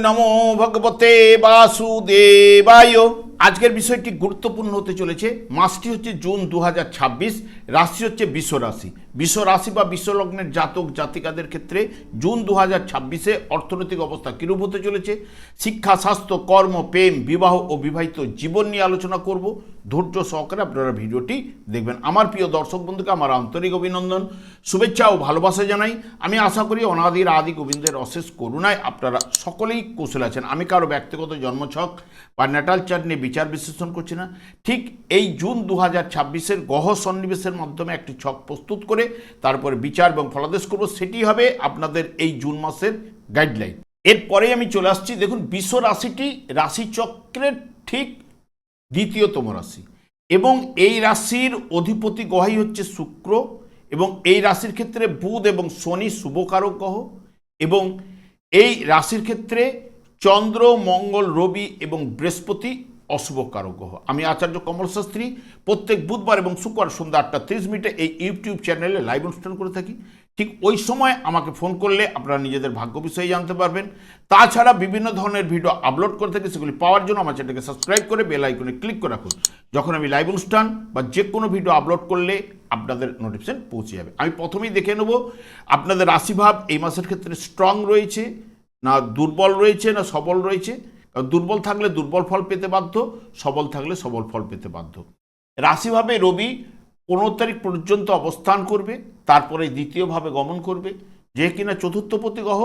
নমো ভগবতে বাসুদেবায়। আজকের বিষয়টি গুরুত্বপূর্ণ হতে চলেছে। মাসটি হচ্ছে জুন 2026, রাশি হচ্ছে বৃষ রাশি। বৃষ রাশি বা বিশ্বলগ্নের জাতক জাতিকাদের ক্ষেত্রে জুন 2026-এ অর্থনৈতিক অবস্থা কীরূপ হতে চলেছে, শিক্ষা, স্বাস্থ্য, কর্ম, প্রেম, বিবাহ ও বিবাহিত জীবন নিয়ে আলোচনা করব। ধৈর্য সহকারে আপনারা ভিডিওটি দেখবেন। আমার প্রিয় দর্শক বন্ধুকে আমার আন্তরিক অভিনন্দন, শুভেচ্ছা ও ভালোবাসা জানাই। আমি আশা করি অনাদির আদি গোবিন্দের অশেষ করুণায় আপনারা সকলেই কুশল আছেন। আমি কারো ব্যক্তিগত জন্মছক বা ন্যাটাল চার্ট নিয়ে বিচার বিশ্লেষণ করছি না। ঠিক এই জুন 2026-এর গ্রহ সন্নিবেশের মাধ্যমে একটি ছক প্রস্তুত করে তারপরে বিচার এবং ফলাদেশ করব। সেটি হবে আপনাদের এই জুন মাসের গাইডলাইন। এরপরে আমি চলে আসছি। দেখুন, বৃষ রাশিটি রাশিচক্রের ঠিক দ্বিতীয়তম রাশি এবং এই রাশির অধিপতি গ্রহই হচ্ছে শুক্র, এবং এই রাশির ক্ষেত্রে বুধ এবং শনি শুভকারক গ্রহ, এবং এই রাশির ক্ষেত্রে চন্দ্র, মঙ্গল, রবি এবং বৃহস্পতি অশুভকারক গ্রহ। আমি আচার্য কমল শাস্ত্রী প্রত্যেক বুধবার এবং শুক্রবার সন্ধ্যা 8:30 এই ইউটিউব চ্যানেলে লাইভ অনুষ্ঠান করে থাকি। ঠিক ওই সময় আমাকে ফোন করলে আপনারা নিজেদের ভাগ্য বিষয়ে জানতে পারবেন। তাছাড়া বিভিন্ন ধরনের ভিডিও আপলোড করে থাকি, সেগুলি পাওয়ার জন্য আমার চ্যানেলকে সাবস্ক্রাইব করে বেল আইকনে ক্লিক করে রাখুন। যখন আমি লাইভ অনুষ্ঠান বা যে কোনো ভিডিও আপলোড করলে আপনাদের নোটিফিকেশন পৌঁছে যাবে। আমি প্রথমেই দেখে নেব আপনাদের রাশিভাব এই মাসের ক্ষেত্রে স্ট্রং রয়েছে না দুর্বল রয়েছে না সবল রয়েছে। দুর্বল থাকলে দুর্বল ফল পেতে বাধ্য, সবল থাকলে সবল ফল পেতে বাধ্য। রাশিভাবে রবি 15 তারিখ পর্যন্ত অবস্থান করবে, তারপরে দ্বিতীয়ভাবে গমন করবে, যে কিনা চতুর্থপতি গ্রহ।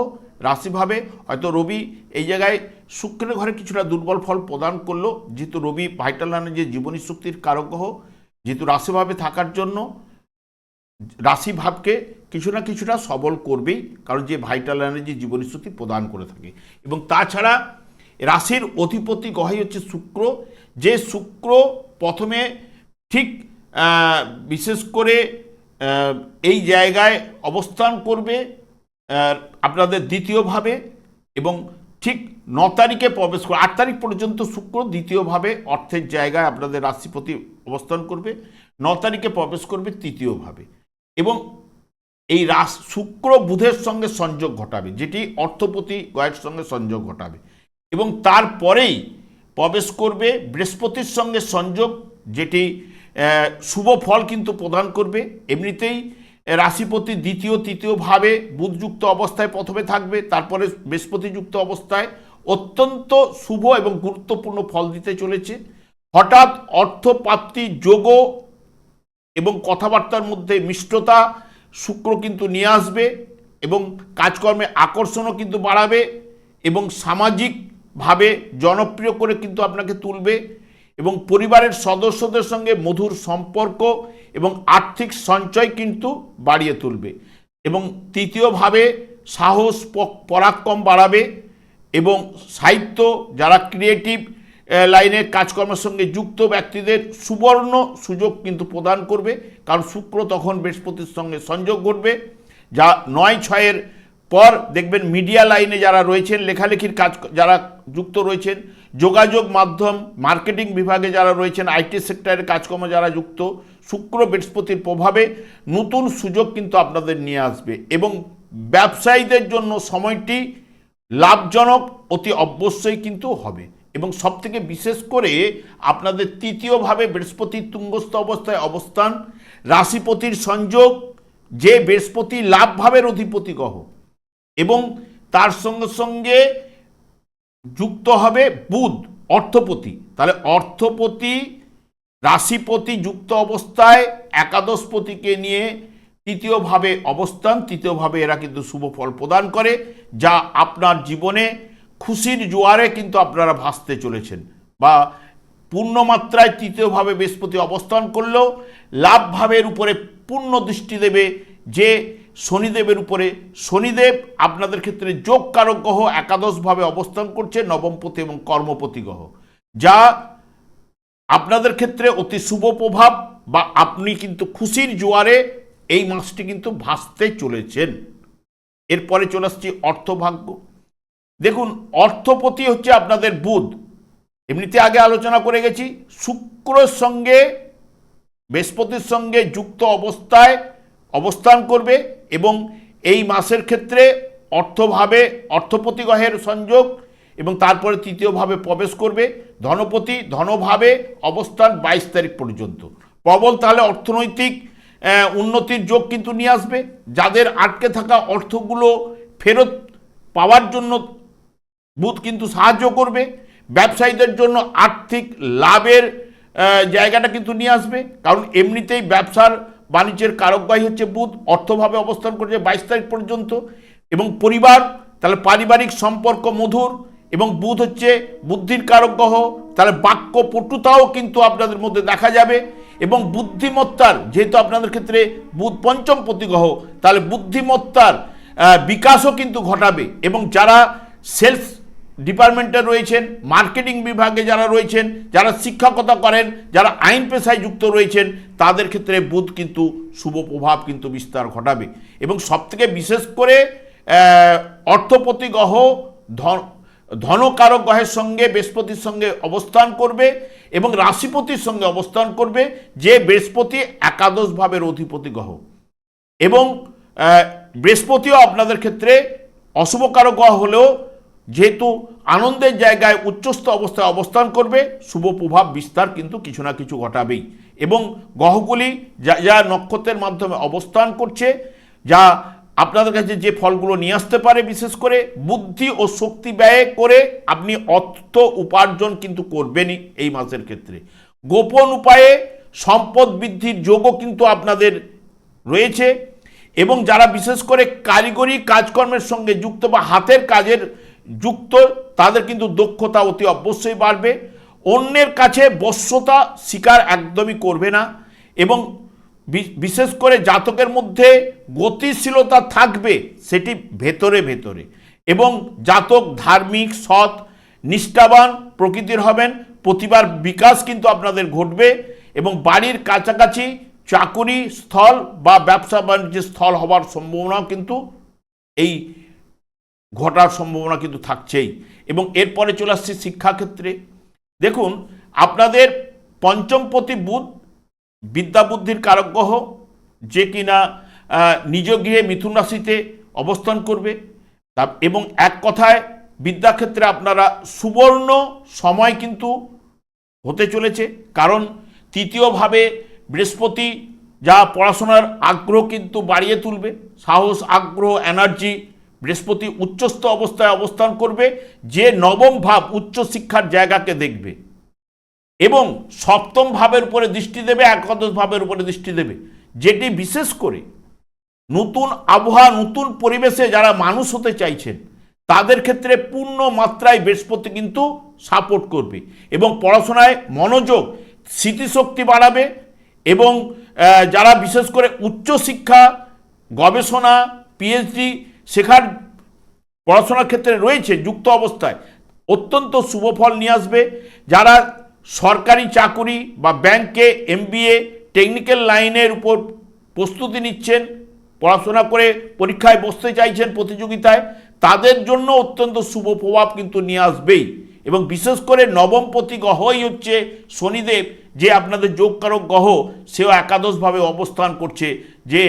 রাশিভাবে হয়তো রবি এই জায়গায় শুক্রের ঘরে কিছুটা দুর্বল ফল প্রদান করলো, যেহেতু রবি ভাইটাল লাইনের যে জীবনী শক্তির কারক গ্রহ, যেহেতু রাশিভাবে থাকার জন্য রাশিভাবকে কিছু না কিছুটা সবল করবেই, কারণ যে ভাইটাল লাইনের যে জীবনী শক্তি প্রদান করে থাকে। এবং তাছাড়া রাশির অধিপতি গ্রহই হচ্ছে শুক্র, যে শুক্র প্রথমে ঠিক বিশেষ করে এই জায়গায় অবস্থান করবে আপনাদের দ্বিতীয়ভাবে, এবং ঠিক 9 তারিখে প্রবেশ করবে। 8 তারিখ পর্যন্ত শুক্র দ্বিতীয়ভাবে অর্থের জায়গায় আপনাদের রাশিপতি অবস্থান করবে, 9 তারিখে প্রবেশ করবে তৃতীয়ভাবে, এবং এই শুক্র বুধের সঙ্গে সংযোগ ঘটাবে, যেটি অর্থপতি গ্রহের সঙ্গে সংযোগ ঘটাবে, এবং তারপরেই প্রবেশ করবে বৃহস্পতির সঙ্গে সংযোগ, যেটি শুভ ফল কিন্তু প্রদান করবে। এমনিতেই রাশিপতি দ্বিতীয় তৃতীয়ভাবে বুধযুক্ত অবস্থায় প্রথমে থাকবে, তারপরে বৃহস্পতিযুক্ত অবস্থায় অত্যন্ত শুভ এবং গুরুত্বপূর্ণ ফল দিতে চলেছে। হঠাৎ অর্থপ্রাপ্তি যোগ এবং কথাবার্তার মধ্যে মিষ্টতা শুক্র কিন্তু নিয়ে আসবে, এবং কাজকর্মে আকর্ষণও কিন্তু বাড়াবে, এবং সামাজিকভাবে জনপ্রিয় করে কিন্তু আপনাকে তুলবে, এবং পরিবারের সদস্যদের সঙ্গে মধুর সম্পর্ক এবং আর্থিক সঞ্চয় কিন্তু বাড়িয়ে তুলবে, এবং তৃতীয়ভাবে সাহস পরাক্রম বাড়াবে, এবং সাহিত্য, যারা ক্রিয়েটিভ লাইনের কাজকর্মের সঙ্গে যুক্ত ব্যক্তিদের সুবর্ণ সুযোগ কিন্তু প্রদান করবে, কারণ শুক্র তখন বৃহস্পতির সঙ্গে সংযোগ ঘটবে। যা 9/6-এর পর দেখবেন মিডিয়া লাইনে যারা রয়েছেন, লেখালেখির কাজ যারা যুক্ত রয়েছেন, যোগাযোগ মাধ্যম মার্কেটিং বিভাগে যারা রয়েছেন, আইটি সেক্টরের কাজকর্ম যারা যুক্ত, শুক্র বৃহস্পতির প্রভাবে নতুন সুযোগ কিন্তু আপনাদের নিয়ে আসবে, এবং ব্যবসায়ীদের জন্য সময়টি লাভজনক অতি অবশ্যই কিন্তু হবে। এবং সবথেকে বিশেষ করে আপনাদের তৃতীয়ভাবে বৃহস্পতির তুঙ্গস্থ অবস্থায় অবস্থান, রাশিপতির সংযোগ, যে বৃহস্পতি লাভভাবের অধিপতি গ্রহ, এবং তার সঙ্গে সঙ্গে যুক্ত হবে বুধ অর্থপতি। তাহলে অর্থপতি রাশিপতি যুক্ত অবস্থায় একাদশপতিকে নিয়ে তৃতীয়ভাবে অবস্থান, তৃতীয়ভাবে এরা কিন্তু শুভ ফল প্রদান করে, যা আপনার জীবনে খুশির জোয়ারে কিন্তু আপনারা ভাসতে চলেছেন। বা পূর্ণমাত্রায় তৃতীয়ভাবে বৃহস্পতি অবস্থান করলেও লাভভাবের উপরে পূর্ণ দৃষ্টি দেবে যে শনিদেবের উপরে। শনিদেব আপনাদের ক্ষেত্রে যোগকারক গ্রহ, একাদশভাবে অবস্থান করছে, নবমপতি এবং কর্মপতি গ্রহ, যা আপনাদের ক্ষেত্রে অতি শুভ প্রভাব, বা আপনি কিন্তু খুশির জোয়ারে এই মাসটি কিন্তু ভাসতে চলেছেন। এরপরে চলে আসছি অর্থভাগ্য। দেখুন, অর্থপতি হচ্ছে আপনাদের বুধ, এমনিতে আগে আলোচনা করে গেছি। শুক্রের সঙ্গে বৃহস্পতির সঙ্গে যুক্ত অবস্থায় অবস্থান করবে, এবং এই মাসের ক্ষেত্রে অর্থভাবে অর্থপতি গ্রহের সংযোগ এবং তারপরে তৃতীয়ভাবে প্রবেশ করবে। ধনপতি ধনভাবে অবস্থান 22 তারিখ পর্যন্ত প্রবল, তাহলে অর্থনৈতিক উন্নতির যোগ কিন্তু নিয়ে আসবে। যাদের আটকে থাকা অর্থগুলো ফেরত পাওয়ার জন্য বুধ কিন্তু সাহায্য করবে। ব্যবসায়ীদের জন্য আর্থিক লাভের জায়গাটা কিন্তু নিয়ে আসবে, কারণ এমনিতেই ব্যবসার বাণিজ্যের কারকগ্রহী হচ্ছে বুধ, অর্থভাবে অবস্থান করছে 22 তারিখ পর্যন্ত। এবং পরিবার, তাহলে পারিবারিক সম্পর্ক মধুর, এবং বুধ হচ্ছে বুদ্ধির কারকগ্রহ, তাহলে বাক্য পটুতাও কিন্তু আপনাদের মধ্যে দেখা যাবে। এবং বুদ্ধিমত্তার, যেহেতু আপনাদের ক্ষেত্রে বুধ পঞ্চমপতি গ্রহ, তাহলে বুদ্ধিমত্তার বিকাশও কিন্তু ঘটাবে। এবং যারা সেলস ডিপার্টমেন্টে রয়েছেন, মার্কেটিং বিভাগে যারা রয়েছেন, যারা শিক্ষকতা করেন, যারা আইন পেশায় যুক্ত রয়েছেন, তাদের ক্ষেত্রে বুধ কিন্তু শুভ প্রভাব কিন্তু বিস্তার ঘটাবে। এবং সবথেকে বিশেষ করে অর্থপতি গ্রহ ধনকারক গ্রহের সঙ্গে বৃহস্পতির সঙ্গে অবস্থান করবে এবং রাশিপতির সঙ্গে অবস্থান করবে, যে বৃহস্পতি একাদশ ভাবের অধিপতি গ্রহ। এবং বৃহস্পতিও আপনাদের ক্ষেত্রে অশুভকারক গ্রহ হলেও যেহেতু আনন্দের জায়গায় উচ্চস্থ অবস্থায় অবস্থান করবে, শুভ প্রভাব বিস্তার কিন্তু কিছু না কিছু ঘটাবেই। এবং গ্রহগুলি যা যা নক্ষত্রের মাধ্যমে অবস্থান করছে, যা আপনাদের কাছে যে ফলগুলো নিয়ে আসতে পারে, বিশেষ করে বুদ্ধি ও শক্তি ব্যয় করে আপনি অর্থ উপার্জন কিন্তু করবেনই এই মাসের ক্ষেত্রে। গোপন উপায়ে সম্পদ বৃদ্ধির যোগও কিন্তু আপনাদের রয়েছে। এবং যারা বিশেষ করে কারিগরি কাজকর্মের সঙ্গে যুক্ত বা হাতের কাজের যুক্ত, তাদের কিন্তু দক্ষতা অতি অবশ্যই বাড়বে। অন্যের কাছে বশ্যতা স্বীকার একদমই করবে না। এবং বিশেষ করে জাতকের মধ্যে গতিশীলতা থাকবে, সেটি ভেতরে ভেতরে। এবং জাতক ধার্মিক, সৎ, নিষ্ঠাবান প্রকৃতির হবেন। প্রতিভার বিকাশ কিন্তু আপনাদের ঘটবে। এবং বাড়ির কাছাকাছি চাকুরি স্থল বা ব্যবসা বাণিজ্যের স্থল হওয়ার সম্ভাবনাও কিন্তু এই ঘটার সম্ভাবনা কিন্তু থাকছেই। এবং এরপরে চলে আসছে শিক্ষাক্ষেত্রে। দেখুন, আপনাদের পঞ্চমপতি বুধ বিদ্যা বুদ্ধির কারক গ্রহ, যে কিনা নিজ গৃহে মিথুন রাশিতে অবস্থান করবে। এবং এক কথায় বিদ্যাক্ষেত্রে আপনারা সুবর্ণ সময় কিন্তু হতে চলেছে, কারণ তৃতীয়ভাবে বৃহস্পতি যা পড়াশোনার আগ্রহ কিন্তু বাড়িয়ে তুলবে, সাহস, আগ্রহ, এনার্জি। বৃহস্পতি উচ্চস্থ অবস্থায় অবস্থান করবে, যে নবম ভাব উচ্চশিক্ষার জায়গাকে দেখবে এবং সপ্তম ভাবের উপরে দৃষ্টি দেবে, একাদশ ভাবের উপরে দৃষ্টি দেবে, যেটি বিশেষ করে নতুন আবহাওয়া, নতুন পরিবেশে যারা মানুষ হতে চাইছেন, তাদের ক্ষেত্রে পূর্ণ মাত্রায় বৃহস্পতি কিন্তু সাপোর্ট করবে। এবং পড়াশোনায় মনোযোগ, স্মৃতিশক্তি বাড়াবে। এবং যারা বিশেষ করে উচ্চশিক্ষা, গবেষণা, পিএইচডি শেখার পড়াশোনার ক্ষেত্রে রয়েছে যুক্ত অবস্থায়, অত্যন্ত শুভ ফল নিয়ে আসবে। যারা সরকারি চাকুরি বা ব্যাংকে, এমবিএ, টেকনিক্যাল লাইনের উপর প্রস্তুতি নিচ্ছেন, পড়াশোনা করে পরীক্ষায় বসতে চাইছেন প্রতিযোগিতায়, তাদের জন্য অত্যন্ত শুভ প্রভাব কিন্তু নিয়ে আসবেই। এবং বিশেষ করে নবমপতি গ্রহই হচ্ছে শনিদেব, যে আপনাদের যোগকারক গ্রহ, সেও একাদশভাবে অবস্থান করছে, যে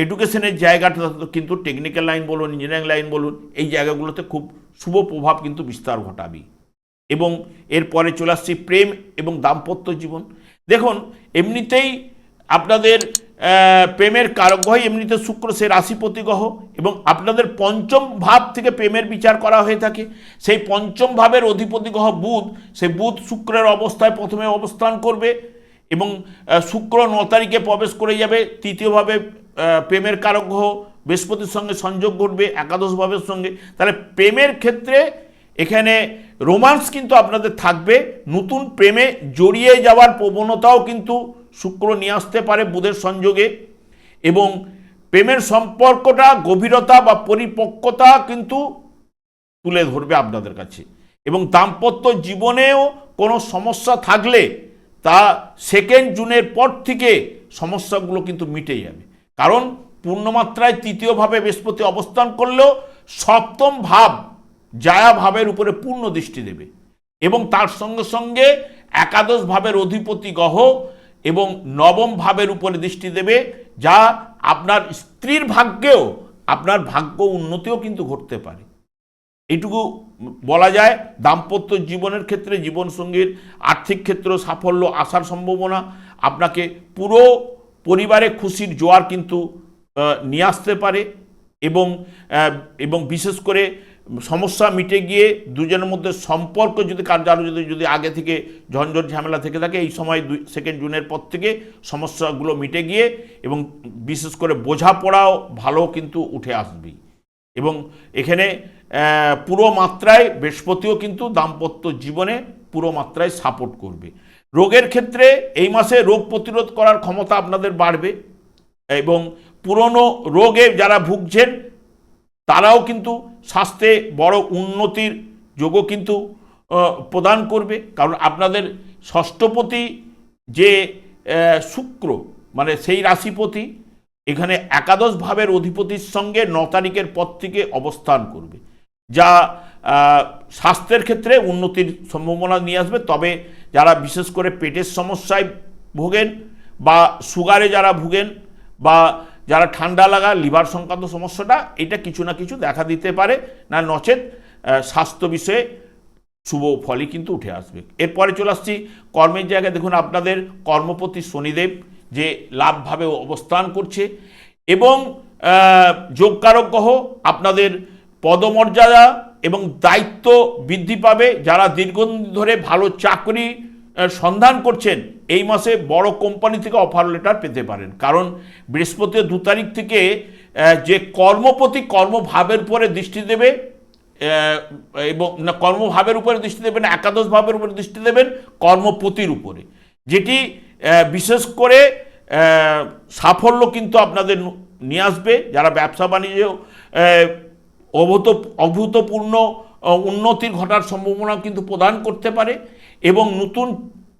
এডুকেশনের জায়গাটা কিন্তু টেকনিক্যাল লাইন বলুন, ইঞ্জিনিয়ারিং লাইন বলুন, এই জায়গাগুলোতে খুব শুভ প্রভাব কিন্তু বিস্তার ঘটাবে। এবং এরপরে চলে আসছে প্রেম এবং দাম্পত্য জীবন। দেখুন, এমনিতেই আপনাদের প্রেমের কারক গ্রহ এমনিতে শুক্র, সে রাশিপতি গ্রহ, এবং আপনাদের পঞ্চম ভাব থেকে প্রেমের বিচার করা হয়ে থাকে। সেই পঞ্চম ভাবের অধিপতি গ্রহ বুধ, সে বুধ শুক্রের অবস্থায় প্রথমে অবস্থান করবে এবং শুক্র 9 তারিখে প্রবেশ করে যাবে তৃতীয়ভাবে। প্রেমের কারক গ্রহ বৃহস্পতির সঙ্গে সংযোগ ঘটবে একাদশ ভাবের সঙ্গে। তাহলে প্রেমের ক্ষেত্রে এখানে রোমান্স কিন্তু আপনাদের থাকবে, নতুন প্রেমে জড়িয়ে যাওয়ার প্রবণতাও কিন্তু শুক্র নিয়ে আসতে পারে বুধের সংযোগে। এবং প্রেমের সম্পর্কটা গভীরতা বা পরিপক্কতা কিন্তু তুলে ধরবে আপনাদের কাছে। এবং দাম্পত্য জীবনেও কোনো সমস্যা থাকলে তা 2 জুনের পর থেকে সমস্যাগুলো কিন্তু মিটে যাবে, কারণ পূর্ণমাত্রায় তৃতীয়ভাবে বৃহস্পতি অবস্থান করলেও সপ্তম ভাব জায়া ভাবের উপরে পূর্ণ দৃষ্টি দেবে। এবং তার সঙ্গে সঙ্গে একাদশ ভাবের অধিপতি গ্রহ এবং নবম ভাবের উপরে দৃষ্টি দেবে, যা আপনার স্ত্রীর ভাগ্যেও আপনার ভাগ্য উন্নতিও কিন্তু ঘটতে পারে। এইটুকু বলা যায়। দাম্পত্য জীবনের ক্ষেত্রে জীবনসঙ্গীর আর্থিক ক্ষেত্রে সাফল্য আসার সম্ভাবনা, আপনাকে পুরো পরিবারে খুশির জোয়ার কিন্তু নিয়ে আসতে পারে। এবং বিশেষ করে সমস্যা মিটে গিয়ে দুজনের মধ্যে সম্পর্ক যদি কারো যদি আগে থেকে ঝঞ্ঝট ঝামেলা থেকে থাকে, এই সময় 2 জুনের পর থেকে সমস্যাগুলো মিটে গিয়ে এবং বিশেষ করে বোঝাপড়াও ভালো কিন্তু উঠে আসবেই। এবং এখানে পুরো মাত্রায় বৃহস্পতিও কিন্তু দাম্পত্য জীবনে পুরো মাত্রায় সাপোর্ট করবে। রোগের ক্ষেত্রে এই মাসে রোগ প্রতিরোধ করার ক্ষমতা আপনাদের বাড়বে এবং পুরনো রোগে যারা ভুগছেন তারাও কিন্তু স্বাস্থ্যে বড় উন্নতির যোগও কিন্তু প্রদান করবে। কারণ আপনাদের ষষ্ঠপতি যে শুক্র, মানে সেই রাশিপতি এখানে একাদশ ভাবের অধিপতির সঙ্গে 9 তারিখের পর থেকে অবস্থান করবে, যা স্বাস্থ্যের ক্ষেত্রে উন্নতির সম্ভাবনা নিয়ে আসবে। তবে যারা বিশেষ করে পেটের সমস্যায় ভোগেন বা সুগারে যারা ভোগেন বা যারা ঠান্ডা লাগা লিভার সংক্রান্ত সমস্যাটা, এটা কিছু না কিছু দেখা দিতে পারে, না নচেত স্বাস্থ্য বিষয়ে শুভ ফলই কিন্তু উঠে আসবে। এরপরে চলে আসছি কর্মের জায়গায়। দেখুন আপনাদের কর্মপতি শনিদেব যে লাভভাবে অবস্থান করছে এবং যোগকারক গ্রহ আপনাদের পদমর্যাদা এবং দায়িত্ব বৃদ্ধি পাবে। যারা দীর্ঘদিন ধরে ভালো চাকরি সন্ধান করছেন এই মাসে বড় কোম্পানি থেকে অফার লেটার পেতে পারেন। কারণ বৃহস্পতি 2 তারিখ থেকে যে কর্মপতি কর্মভাবের উপরে দৃষ্টি দেবে এবং কর্মভাবের উপরে দৃষ্টি দেবেন, একাদশ ভাবের উপরে দৃষ্টি দেবেন কর্মপতির উপরে, যেটি বিশেষ করে সাফল্য কিন্তু আপনাদের নিয়ে আসবে। যারা ব্যবসা বাণিজ্য অভূতপূর্ণ উন্নতির ঘটার সম্ভাবনা কিন্তু প্রদান করতে পারে এবং নতুন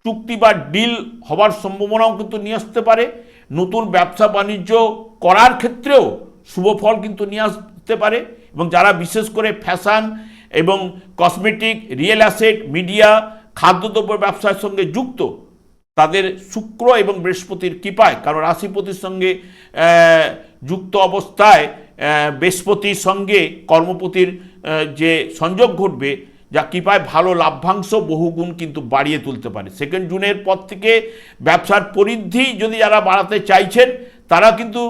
চুক্তি বা ডিল হওয়ার সম্ভাবনাও কিন্তু নিয়ে আসতে পারে। নতুন ব্যবসা বাণিজ্য করার ক্ষেত্রেও শুভ ফল কিন্তু নিয়ে আসতে পারে। এবং যারা বিশেষ করে ফ্যাশন এবং কসমেটিক, রিয়েল অ্যাসেট, মিডিয়া, খাদ্যদ্রব্য ব্যবসার সঙ্গে যুক্ত, তাদের শুক্র এবং বৃহস্পতির কৃপায়, কারণ রাশিপতির সঙ্গে যুক্ত অবস্থায় বৃহস্পতির সঙ্গে কর্মপতির যে সংযোগ ঘটবে, যা কৃপায় ভালো লাভ্যাংশ বহুগুণ কিন্তু বাড়িয়ে তুলতে পারে। 2 জুনের পর থেকে ব্যবসার পরিধি যদি যারা বাড়াতে চাইছেন তারা কিন্তু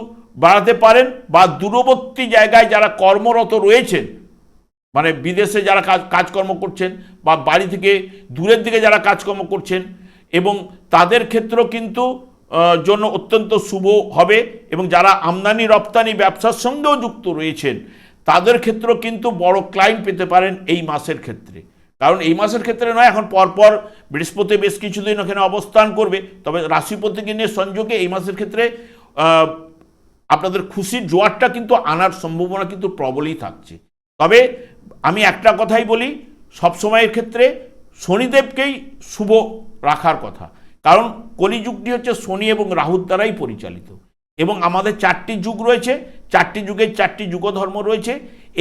বাড়াতে পারেন, বা দূরবর্তী জায়গায় যারা কর্মরত রয়েছেন, মানে বিদেশে যারা কাজকর্ম করছেন বা বাড়ি থেকে দূরের দিকে যারা কাজকর্ম করছেন, এবং তাদের ক্ষেত্রেও কিন্তু জন্য অত্যন্ত শুভ হবে। এবং যারা আমদানি রপ্তানি ব্যবসার সঙ্গেও যুক্ত রয়েছেন তাদের ক্ষেত্রেও কিন্তু বড় ক্লায়েন্ট পেতে পারেন এই মাসের ক্ষেত্রে। কারণ এই মাসের ক্ষেত্রে নয়, এখন পরপর বৃহস্পতি বেশ কিছুদিন ওখানে অবস্থান করবে, তবে রাশিপতিকে নিয়ে সংযোগে এই মাসের ক্ষেত্রে আপনাদের খুশির জোয়ারটা কিন্তু আনার সম্ভাবনা কিন্তু প্রবলই থাকছে। তবে আমি একটা কথাই বলি, সবসময়ের ক্ষেত্রে শনিদেবকেই শুভ রাখার কথা, কারণ কলিযুগটি হচ্ছে শনি এবং রাহুর দ্বারাই পরিচালিত এবং আমাদের 4টি যুগ রয়েছে, 4টি যুগের 4টি যুগধর্ম রয়েছে।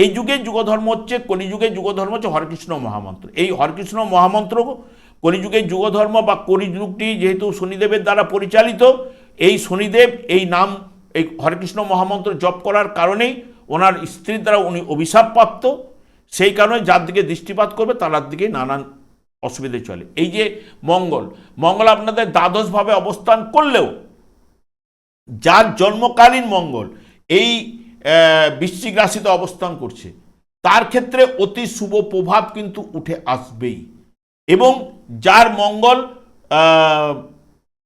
এই যুগের যুগধর্ম হচ্ছে, কলিযুগের যুগধর্ম হচ্ছে হরেকৃষ্ণ মহামন্ত্র। এই হরেকৃষ্ণ মহামন্ত্র কলিযুগের যুগধর্ম বা কলিযুগটি যেহেতু শনিদেবের দ্বারা পরিচালিত, এই শনিদেব এই নাম, এই হরেকৃষ্ণ মহামন্ত্র জপ করার কারণেই ওনার স্ত্রীর দ্বারা উনি অভিশাপপ্রাপ্ত। সেই কারণে যার দিকে দৃষ্টিপাত করবে তার দিকে নানান অসুবিধে চলে। এই যে মঙ্গল আপনাদের দ্বাদশভাবে অবস্থান করলেও যার জন্মকালীন মঙ্গল এই বৃশ্চিক রাশিতে অবস্থান করছে, তার ক্ষেত্রে অতি শুভ প্রভাব কিন্তু উঠে আসবেই। এবং যার মঙ্গল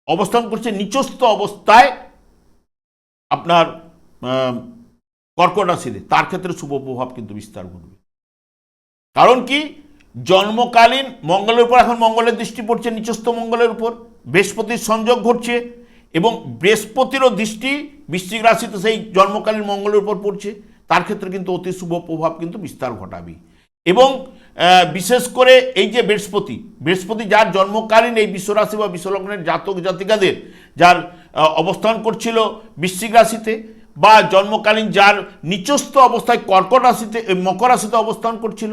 অবস্থান করছে নিচস্থ অবস্থায় আপনার কর্কট রাশিতে, তার ক্ষেত্রে শুভ প্রভাব কিন্তু বিস্তার ঘটবে। কারণ কি, জন্মকালীন মঙ্গলের উপর এখন মঙ্গলের দৃষ্টি পড়ছে, নিচস্থ মঙ্গলের উপর বৃহস্পতির সংযোগ ঘটছে এবং বৃহস্পতিরও দৃষ্টি বৃশ্চিক রাশিতে সেই জন্মকালীন মঙ্গলের উপর পড়ছে, তার ক্ষেত্রে কিন্তু অতি শুভ প্রভাব কিন্তু বিস্তার ঘটাবে। এবং বিশেষ করে এই যে বৃহস্পতি যার জন্মকালীন এই বিশ্বরাশি বা বিশ্বলগ্নের জাতক জাতিকাদের যার অবস্থান করছিল বৃশ্চিক রাশিতে, বা জন্মকালীন যার নিচস্থ অবস্থায় কর্কট রাশিতে, মকর রাশিতে অবস্থান করছিল,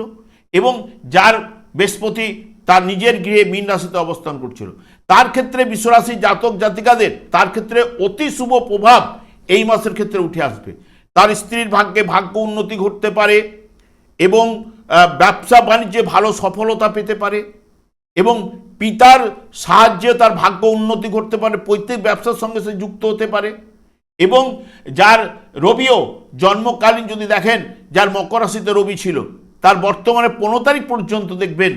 এবং যার বৃহস্পতি তার নিজের গৃহে মীন রাশিতে অবস্থান করছিল, তার ক্ষেত্রে বিশ্বরাশি জাতক জাতিকাদের তার ক্ষেত্রে অতি শুভ প্রভাব এই মাসের ক্ষেত্রে উঠে আসবে। তার স্ত্রীর ভাগ্যে ভাগ্য উন্নতি ঘটতে পারে এবং ব্যবসা বাণিজ্যে ভালো সফলতা পেতে পারে এবং পিতার সাহায্যে তার ভাগ্য উন্নতি করতে পারে, পৈতৃক ব্যবসার সঙ্গে সে যুক্ত হতে পারে। এবং যার রবিও জন্মকালীন যদি দেখেন, যার মকর রাশিতে রবি ছিল, তার বর্তমানে 15 তারিখ পর্যন্ত দেখবেন,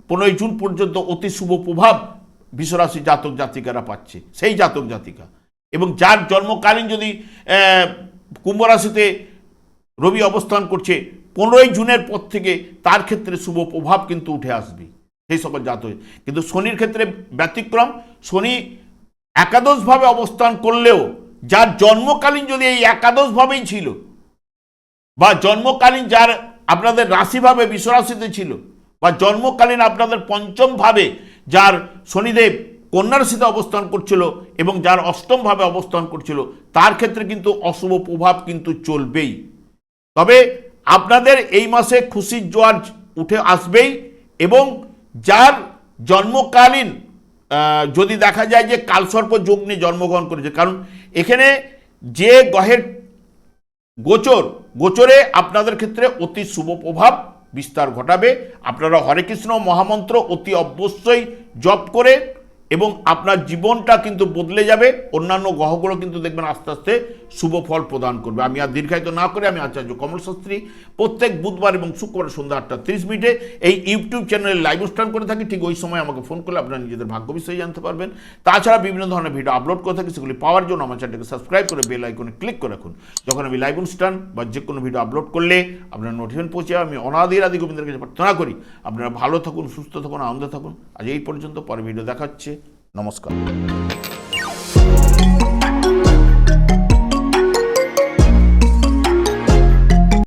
15ই জুন পর্যন্ত অতি শুভ প্রভাব বিশ্বরাশি জাতক জাতিকারা পাচ্ছে, সেই জাতক জাতিকা। এবং যার জন্মকালীন যদি কুম্ভ রাশিতে রবি অবস্থান করছে, 15ই জুনের পর থেকে তার ক্ষেত্রে শুভ প্রভাব কিন্তু উঠে আসবে সেই সকল জাতক। কিন্তু শনির ক্ষেত্রে ব্যতিক্রম, শনি একাদশভাবে অবস্থান করলেও যার জন্মকালীন যদি এই একাদশভাবেই ছিল, বা জন্মকালীন যার আপনাদের রাশিভাবে বিশ্বরাশিতে ছিল, বা জন্মকালীন আপনাদের পঞ্চম ভাবে যার শনিদেব কন্যা রাশিতে অবস্থান করছিল এবং যার অষ্টম ভাবে অবস্থান করছিল, তার ক্ষেত্রে কিন্তু অশুভ প্রভাব কিন্তু চলবেই। তবে আপনাদের এই মাসে খুশির জোয়ার উঠে আসবেই। এবং যার জন্মকালীন যদি দেখা যায় যে কালসর্প যোগ নিয়ে জন্মগ্রহণ করেছে, কারণ এখানে যে গ্রহের গোচরে আপনাদের ক্ষেত্রে অতি শুভ প্রভাব বিস্তার ঘটাবে। আপনারা হরে কৃষ্ণ মহামন্ত্র অতি অবশ্যই জপ করে, এবং আপনার জীবনটা কিন্তু বদলে যাবে। অন্যান্য গ্রহগুলো কিন্তু দেখবেন আস্তে আস্তে শুভ ফল প্রদান করবে। আমি আর দীর্ঘায়িত না করে, আমি আচার্য কমল শাস্ত্রী প্রত্যেক বুধবার এবং শুক্রবার সন্ধ্যা 8:30 এই ইউটিউব চ্যানেলে লাইভ অনুষ্ঠান করে থাকি। ঠিক ওই সময় আমাকে ফোন করলে আপনারা নিজেদের ভাগ্য বিষয়ে জানতে পারবেন। তাছাড়া বিভিন্ন ধরনের ভিডিও আপলোড করে থাকি, সেগুলি পাওয়ার জন্য আমার চ্যানেলকে সাবস্ক্রাইব করে বেল আইকনে ক্লিক করে রাখুন। যখন আমি লাইভ অনুষ্ঠান বা যে কোনো ভিডিও আপলোড করলে আপনার নোটিফিকেশন পৌঁছে যাবে। আমি অনাদির আদি গোবিন্দের কাছে প্রার্থনা করি আপনারা ভালো থাকুন, সুস্থ থাকুন, আনন্দে থাকুন। আজ এই পর্যন্ত, পরে ভিডিও দেখাচ্ছে। নমস্কার।